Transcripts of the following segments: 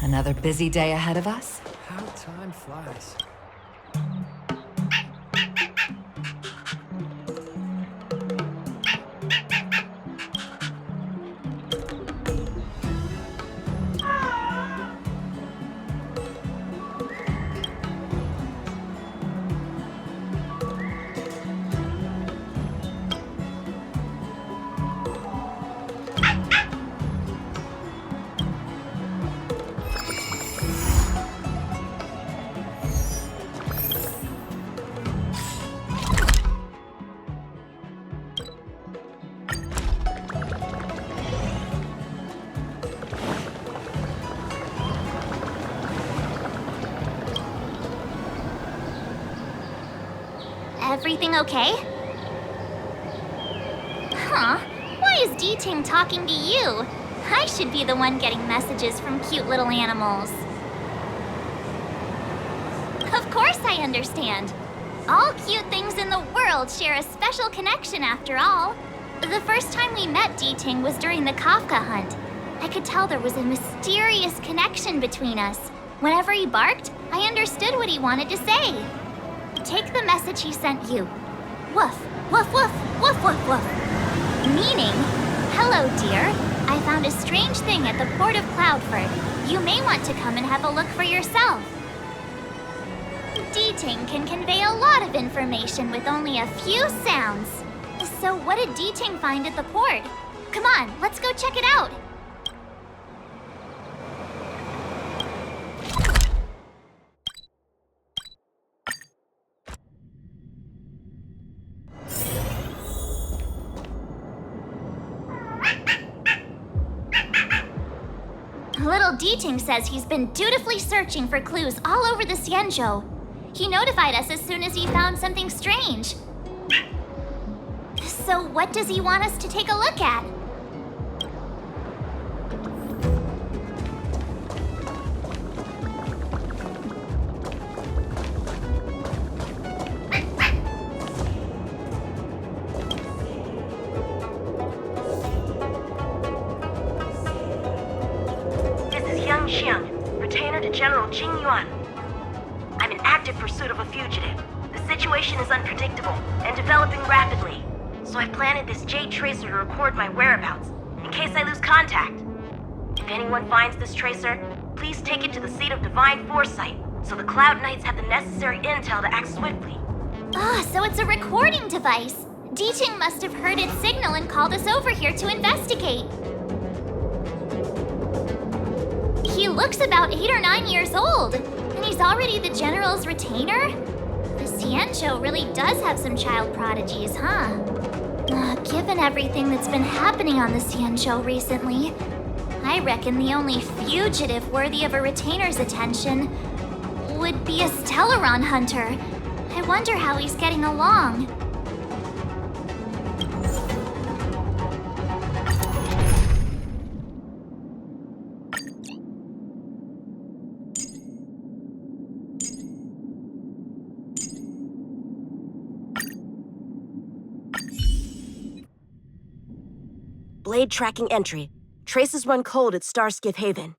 Another busy day ahead of us? How time flies. Everything okay? Huh? Why is D-Ting talking to you? I should be the one getting messages from cute little animals. Of course I understand. All cute things in the world share a special connection after all. The first time we met D-Ting was during the Kafka hunt. I could tell there was a mysterious connection between us. Whenever he barked, I understood what he wanted to say. Take the message he sent you. Woof, woof, woof, woof, woof, woof. Meaning, hello dear, I found a strange thing at the port of Cloudford. You may want to come and have a look for yourself. D-Ting can convey a lot of information with only a few sounds. So what did D-Ting find at the port? Come on, let's go check it out. Little D-Ting says he's been dutifully searching for clues all over the Xianzhou. He notified us as soon as he found something strange. So what does he want us to take a look at? Yanqing, retainer to General Jing Yuan. I'm in active pursuit of a fugitive. The situation is unpredictable and developing rapidly, so I've planted this jade tracer to record my whereabouts, in case I lose contact. If anyone finds this tracer, please take it to the Seat of Divine Foresight, so the Cloud Knights have the necessary intel to act swiftly. So it's a recording device. D-Ting must have heard its signal and called us over here to investigate. He looks about 8 or 9 years old, and he's already the General's retainer? The Xianzhou really does have some child prodigies, huh? Given everything that's been happening on the Xianzhou recently, I reckon the only fugitive worthy of a retainer's attention would be a Stellaron Hunter. I wonder how he's getting along. Blade tracking entry. Traces run cold at Starskiff Haven.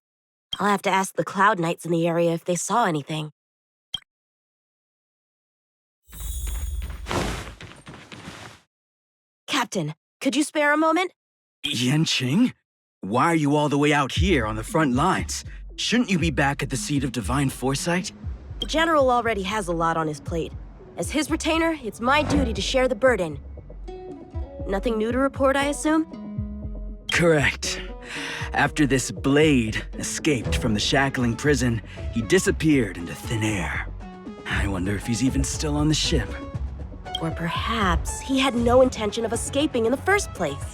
I'll have to ask the Cloud Knights in the area if they saw anything. Captain, could you spare a moment? Yanqing? Why are you all the way out here on the front lines? Shouldn't you be back at the Seat of Divine Foresight? The General already has a lot on his plate. As his retainer, it's my duty to share the burden. Nothing new to report, I assume? Correct. After this Blade escaped from the shackling prison, he disappeared into thin air. I wonder if he's even still on the ship. Or perhaps he had no intention of escaping in the first place.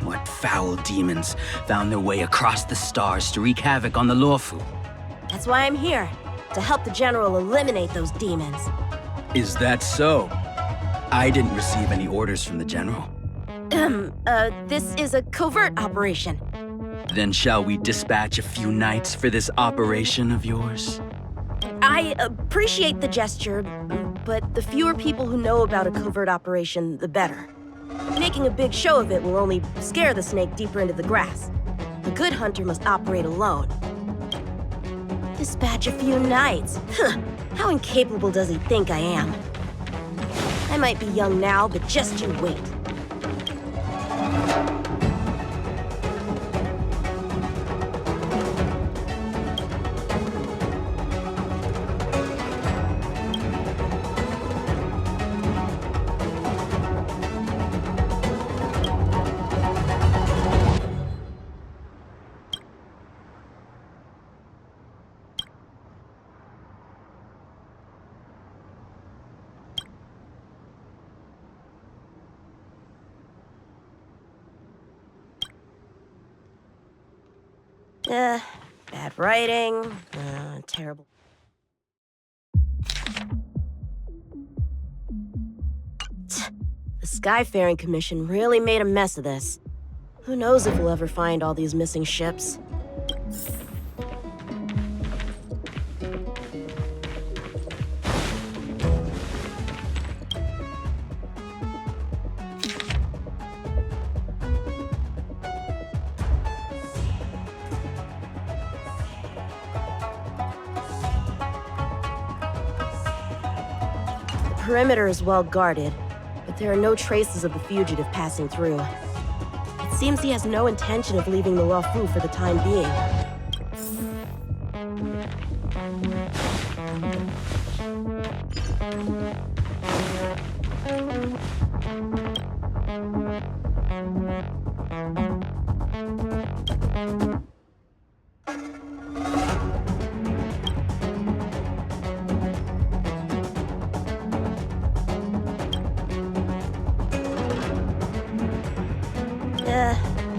What foul demons found their way across the stars to wreak havoc on the Luofu? That's why I'm here, to help the General eliminate those demons. Is that so? I didn't receive any orders from the General. This is a covert operation. Then shall we dispatch a few knights for this operation of yours? I appreciate the gesture, but the fewer people who know about a covert operation, the better. Making a big show of it will only scare the snake deeper into the grass. A good hunter must operate alone. Dispatch a few knights. Huh. How incapable does he think I am? I might be young now, but just you wait. Bad writing, terrible. The Skyfaring Commission really made a mess of this. Who knows if we'll ever find all these missing ships? The perimeter is well guarded, but there are no traces of the fugitive passing through. It seems he has no intention of leaving the Luofu for the time being.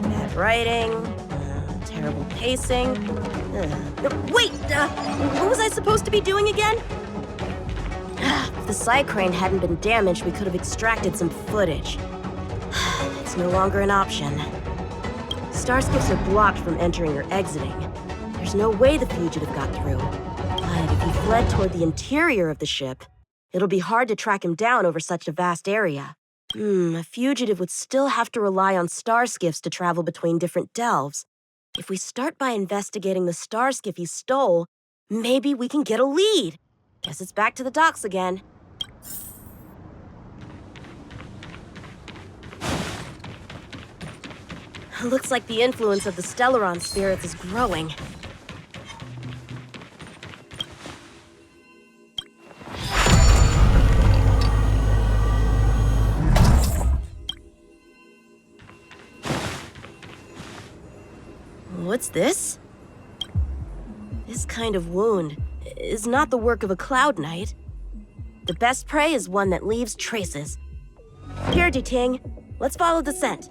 Bad writing, terrible pacing. Wait! What was I supposed to be doing again? If the side crane hadn't been damaged, we could have extracted some footage. It's no longer an option. Starskips are blocked from entering or exiting. There's no way the fugitive got through. But if he fled toward the interior of the ship, it'll be hard to track him down over such a vast area. A fugitive would still have to rely on starskiffs to travel between different delves. If we start by investigating the starskiff he stole, maybe we can get a lead. Guess it's back to the docks again. Looks like the influence of the Stellaron spirits is growing. What's this? This kind of wound is not the work of a Cloud Knight. The best prey is one that leaves traces. Here, Ting, let's follow the scent.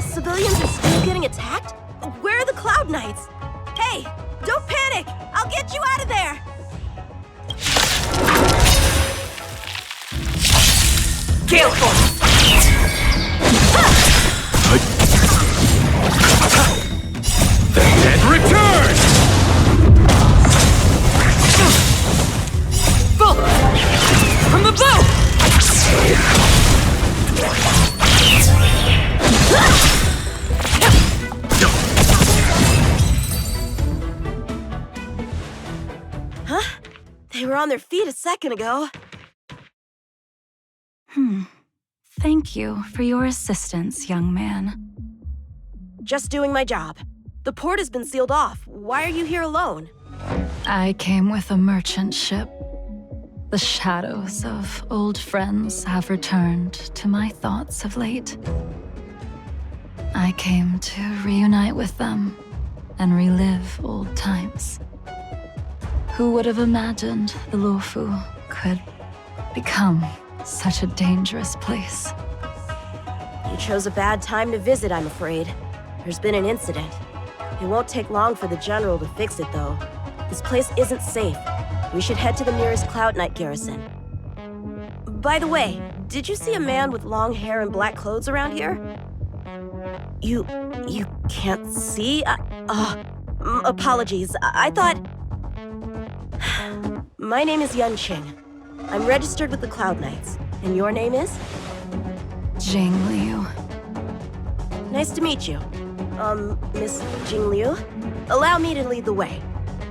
Civilians are still getting attacked? Where are the Cloud Knights? Hey, don't panic! I'll get you out of there! Gale Force! The dead return! Full! From the bow! Huh? They were on their feet a second ago. Thank you for your assistance, young man. Just doing my job. The port has been sealed off. Why are you here alone? I came with a merchant ship. The shadows of old friends have returned to my thoughts of late. I came to reunite with them and relive old times. Who would have imagined the Luofu could become such a dangerous place? You chose a bad time to visit, I'm afraid. There's been an incident. It won't take long for the General to fix it, though. This place isn't safe. We should head to the nearest Cloud Knight garrison. By the way, did you see a man with long hair and black clothes around here? You can't see? Apologies. I thought... My name is Yanqing. I'm registered with the Cloud Knights. And your name is? Jingliu. Nice to meet you. Miss Jingliu? Allow me to lead the way.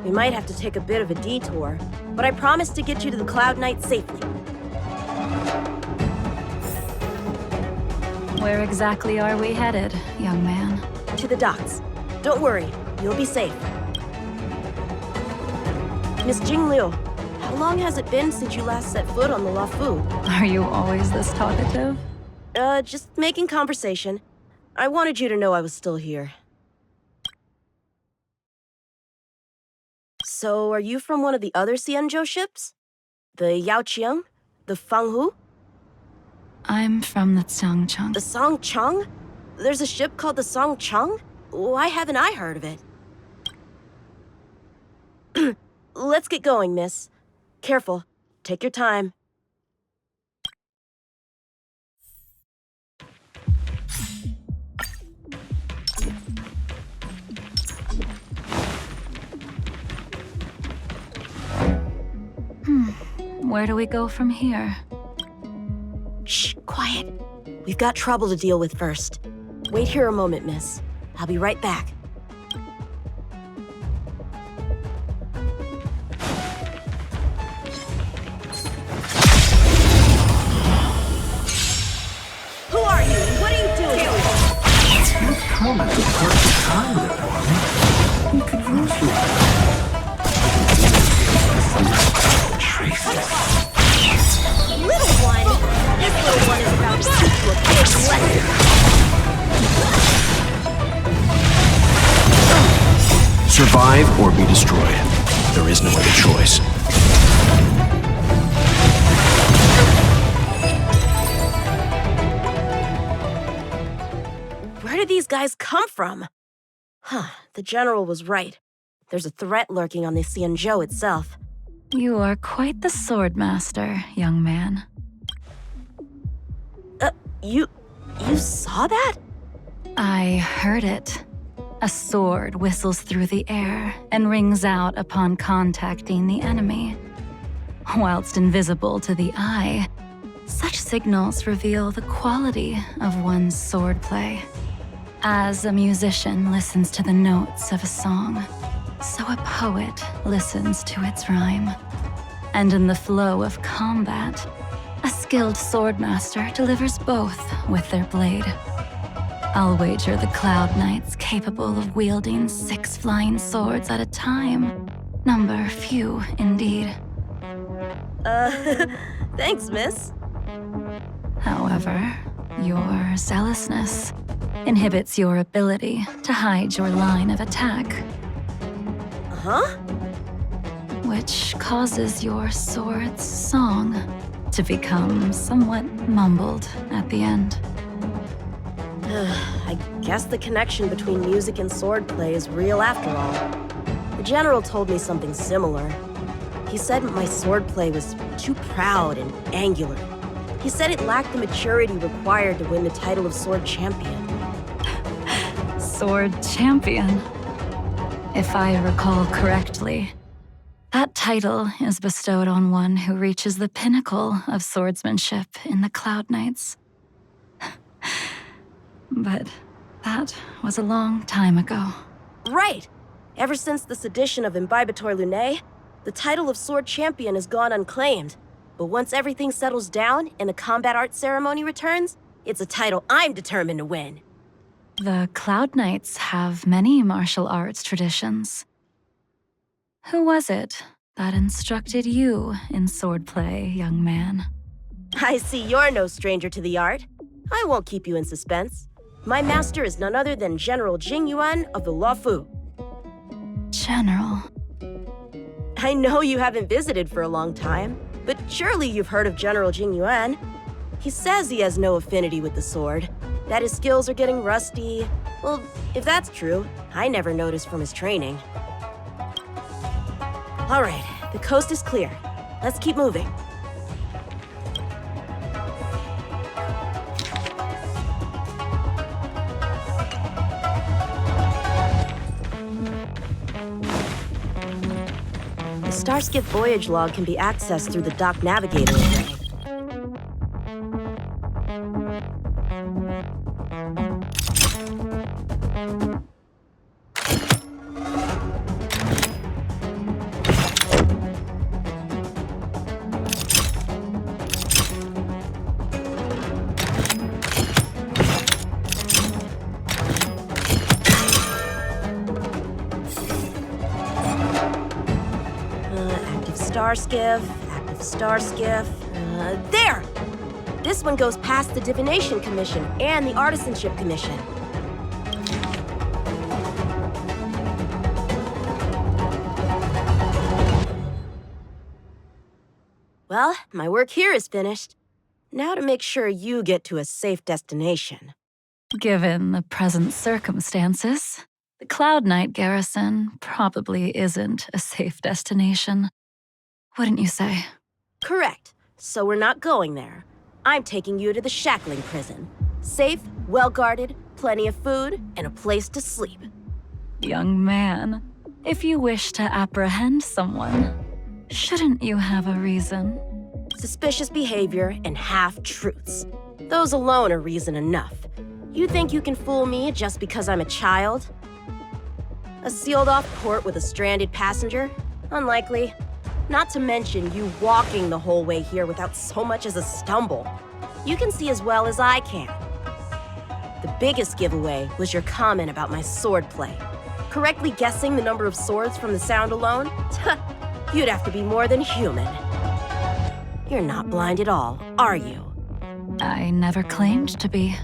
We might have to take a bit of a detour, but I promise to get you to the Cloud Knights safely. Where exactly are we headed, young man? To the docks. Don't worry, you'll be safe. Miss Jingliu, how long has it been since you last set foot on the Luofu? Are you always this talkative? Just making conversation. I wanted you to know I was still here. So, are you from one of the other Xianzhou ships? The Yanqing? The Fanghu? I'm from the Xiangcheng. The Songcheng? There's a ship called the Songcheng? Why haven't I heard of it? Let's get going, miss. Careful. Take your time. Where do we go from here? Shh, quiet. We've got trouble to deal with first. Wait here a moment, miss. I'll be right back. Who are you and what are you doing here? You've come at the perfect time, little one. We could use you. Traces. Little one! This little one is about to teach you a big lesson. Survive or be destroyed. There is no other choice. Where did these guys come from? Huh, the general was right. There's a threat lurking on the Xianzhou itself. You are quite the sword master, young man. You saw that? I heard it. A sword whistles through the air and rings out upon contacting the enemy. Whilst invisible to the eye, such signals reveal the quality of one's swordplay. As a musician listens to the notes of a song, so a poet listens to its rhyme. And in the flow of combat, a skilled swordmaster delivers both with their blade. I'll wager the Cloud Knights capable of wielding 6 flying swords at a time. Number few, indeed. Thanks, miss. However, your zealousness inhibits your ability to hide your line of attack, Huh? which causes your sword's song to become somewhat mumbled at the end. I guess the connection between music and swordplay is real after all. The general told me something similar. He said my swordplay was too proud and angular. He said it lacked the maturity required to win the title of Sword Champion. Sword Champion. If I recall correctly, that title is bestowed on one who reaches the pinnacle of swordsmanship in the Cloud Knights. But that was a long time ago. Right! Ever since the sedition of Imbibitor Lunae, the title of Sword Champion has gone unclaimed. But once everything settles down and the combat art ceremony returns, it's a title I'm determined to win. The Cloud Knights have many martial arts traditions. Who was it that instructed you in swordplay, young man? I see you're no stranger to the art. I won't keep you in suspense. My master is none other than General Jing Yuan of the Luofu. General. I know you haven't visited for a long time, but surely you've heard of General Jing Yuan. He says he has no affinity with the sword, that his skills are getting rusty. Well, if that's true, I never noticed from his training. All right, the coast is clear. Let's keep moving. Starskiff voyage log can be accessed through the dock navigator array. Active Starskiff. There! This one goes past the Divination Commission and the Artisanship Commission. Well, my work here is finished. Now to make sure you get to a safe destination. Given the present circumstances, the Cloud Knight garrison probably isn't a safe destination. Wouldn't you say? Correct. So we're not going there. I'm taking you to the shackling prison. Safe, well-guarded, plenty of food, and a place to sleep. Young man, if you wish to apprehend someone, shouldn't you have a reason? Suspicious behavior and half-truths. Those alone are reason enough. You think you can fool me just because I'm a child? A sealed-off port with a stranded passenger? Unlikely. Not to mention you walking the whole way here without so much as a stumble. You can see as well as I can. The biggest giveaway was your comment about my swordplay. Correctly guessing the number of swords from the sound alone? You'd have to be more than human. You're not blind at all, are you? I never claimed to be.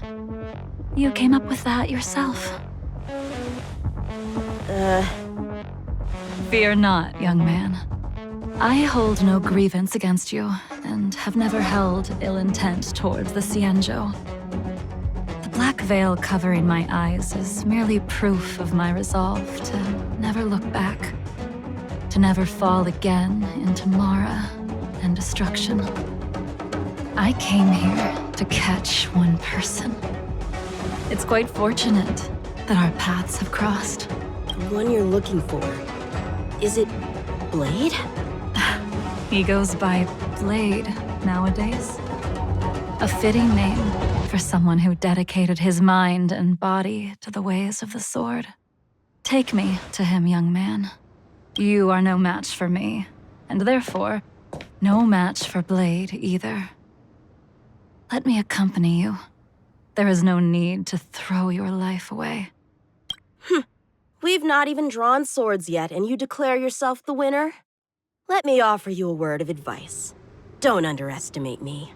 You came up with that yourself. Fear not, young man. I hold no grievance against you, and have never held ill intent towards the Xianzhou. The black veil covering my eyes is merely proof of my resolve to never look back, to never fall again into Mara and destruction. I came here to catch one person. It's quite fortunate that our paths have crossed. The one you're looking for, is it Blade? He goes by Blade nowadays. A fitting name for someone who dedicated his mind and body to the ways of the sword. Take me to him, young man. You are no match for me, and therefore, no match for Blade either. Let me accompany you. There is no need to throw your life away. We've not even drawn swords yet, and you declare yourself the winner? Let me offer you a word of advice. Don't underestimate me.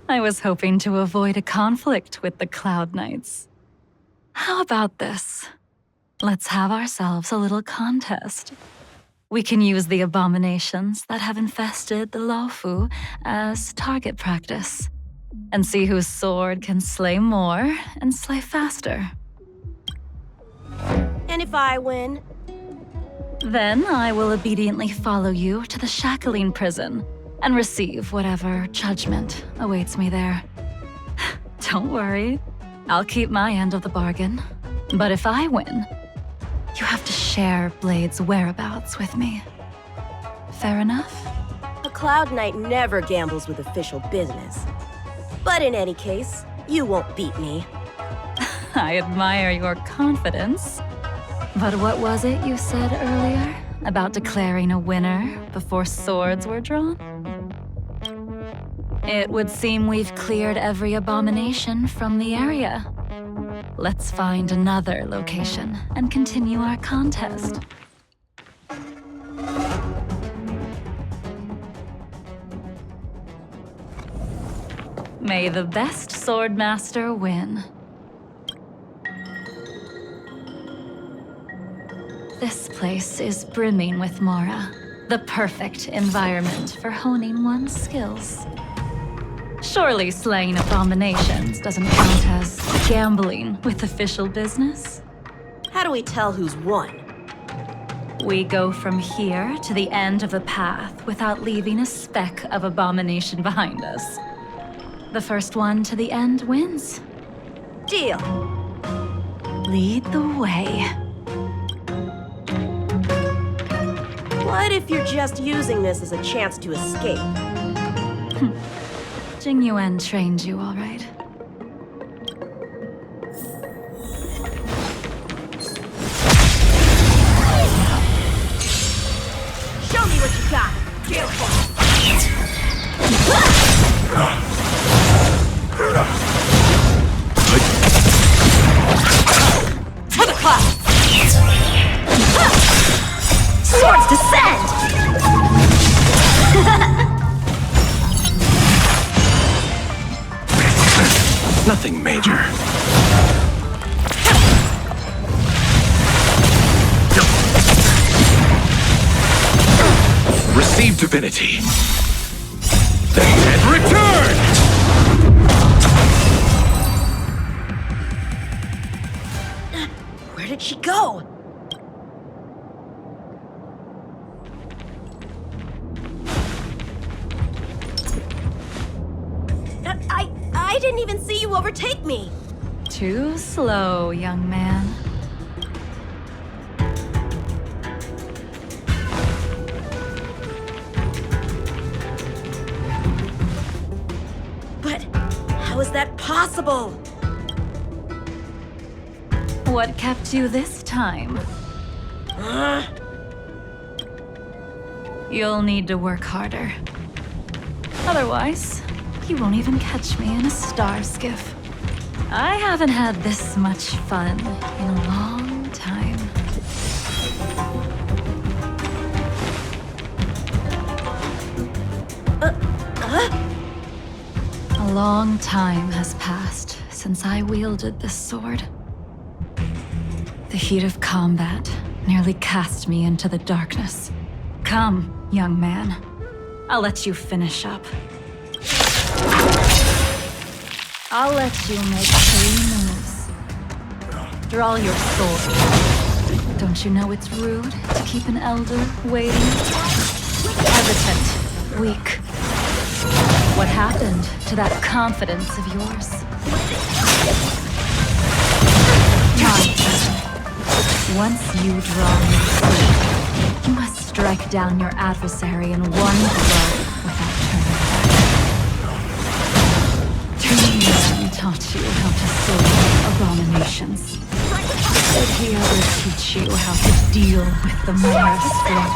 I was hoping to avoid a conflict with the Cloud Knights. How about this? Let's have ourselves a little contest. We can use the abominations that have infested the Luofu as target practice, and see whose sword can slay more and slay faster. And if I win? Then I will obediently follow you to the shackling prison and receive whatever judgment awaits me there. Don't worry, I'll keep my end of the bargain. But if I win, you have to share Blade's whereabouts with me. Fair enough? A Cloud Knight never gambles with official business. But in any case, you won't beat me. I admire your confidence. But what was it you said earlier about declaring a winner before swords were drawn? It would seem we've cleared every abomination from the area. Let's find another location and continue our contest. May the best swordmaster win. This place is brimming with Mara, the perfect environment for honing one's skills. Surely slaying abominations doesn't count as gambling with official business? How do we tell who's won? We go from here to the end of the path without leaving a speck of abomination behind us. The first one to the end wins. Deal. Lead the way. What if you're just using this as a chance to escape? Jing Yuan trained you all right. Show me what you got. To the clouds! Swords descend! Nothing major. Receive divinity. And return! Where did she go? I didn't even see you overtake me. Too slow, young man. But how is that possible? What kept you this time? You'll need to work harder. Otherwise, you won't even catch me in a star skiff. I haven't had this much fun in a long time. A long time has passed since I wielded this sword. The heat of combat nearly cast me into the darkness. Come, young man. I'll let you finish up. I'll let you make 3 moves. Draw your sword. Don't you know it's rude to keep an elder waiting? Hesitant, weak. What happened to that confidence of yours? Nonsense. Once you draw your sword, you must strike down your adversary in one blow without turning back. Jing Yuan taught you how to slay abominations. But he will teach you how to deal with the more struck.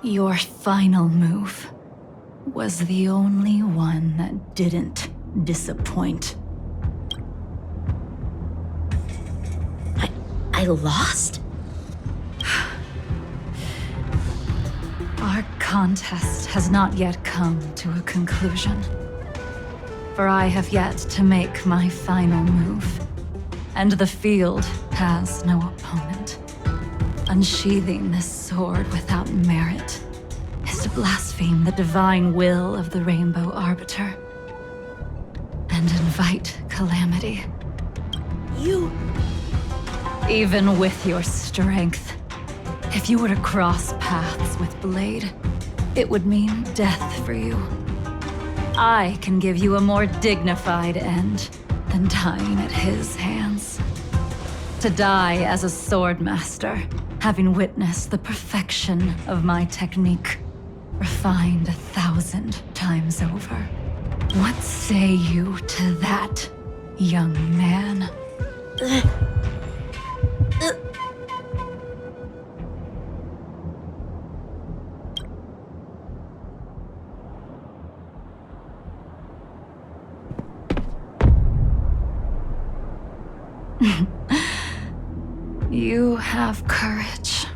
The Your final move was the only one that didn't disappoint. I lost? Our contest has not yet come to a conclusion. For I have yet to make my final move, and the field has no opponent. Unsheathing this sword without merit is to blaspheme the divine will of the Rainbow Arbiter and invite calamity. You... Even with your strength, if you were to cross paths with Blade, it would mean death for you. I can give you a more dignified end than dying at his hands. To die as a swordmaster, having witnessed the perfection of my technique, refined 1,000 times over. What say you to that, young man? You have courage.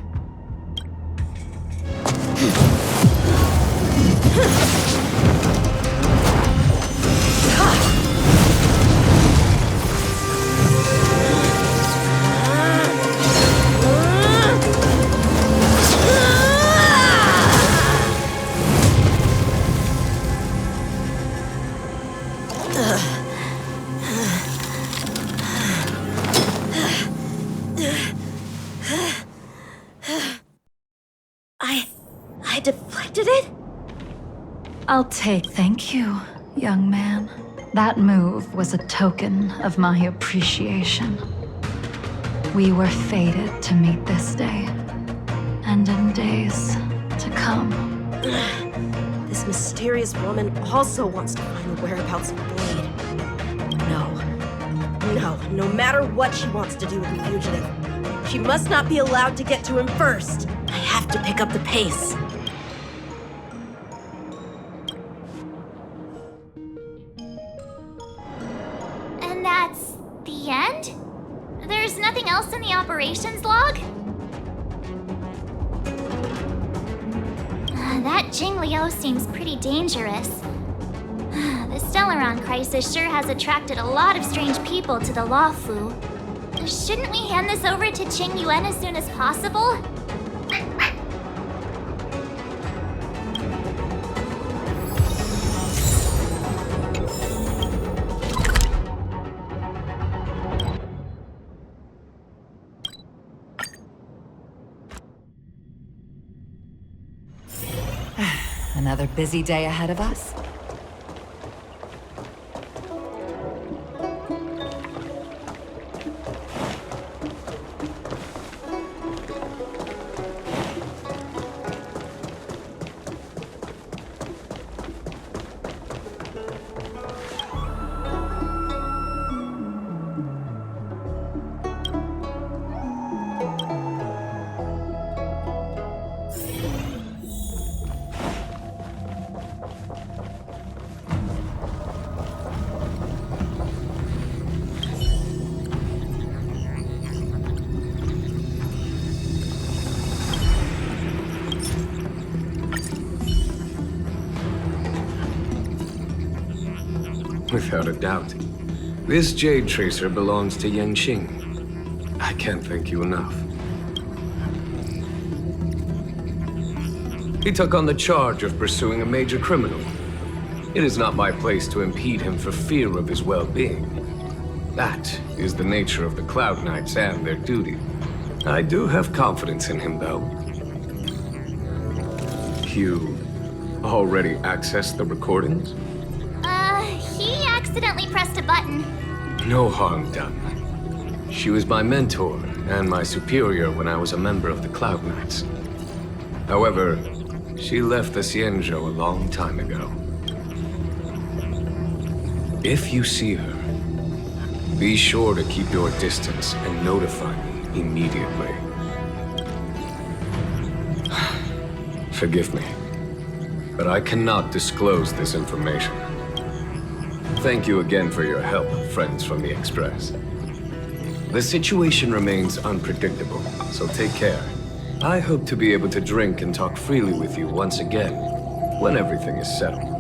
I deflected it? I'll take thank you, young man. That move was a token of my appreciation. We were fated to meet this day, and in days to come. This mysterious woman also wants to find the whereabouts of Blade. No matter what she wants to do with the fugitive, she must not be allowed to get to him first. I have to pick up the pace. And that's the end? There's nothing else in the operations log? That Jingliu seems pretty dangerous. The Stellaron crisis sure has attracted a lot of strange people to the Luofu. Shouldn't we hand this over to Jing Yuan as soon as possible? Another busy day ahead of us? Without a doubt. This Jade Tracer belongs to Yanqing. I can't thank you enough. He took on the charge of pursuing a major criminal. It is not my place to impede him for fear of his well-being. That is the nature of the Cloud Knights and their duty. I do have confidence in him, though. You already accessed the recordings? He accidentally pressed a button. No harm done. She was my mentor and my superior when I was a member of the Cloud Knights. However, she left the Xianzhou a long time ago. If you see her, be sure to keep your distance and notify me immediately. Forgive me, but I cannot disclose this information. Thank you again for your help, friends from the Express. The situation remains unpredictable, so take care. I hope to be able to drink and talk freely with you once again, when everything is settled.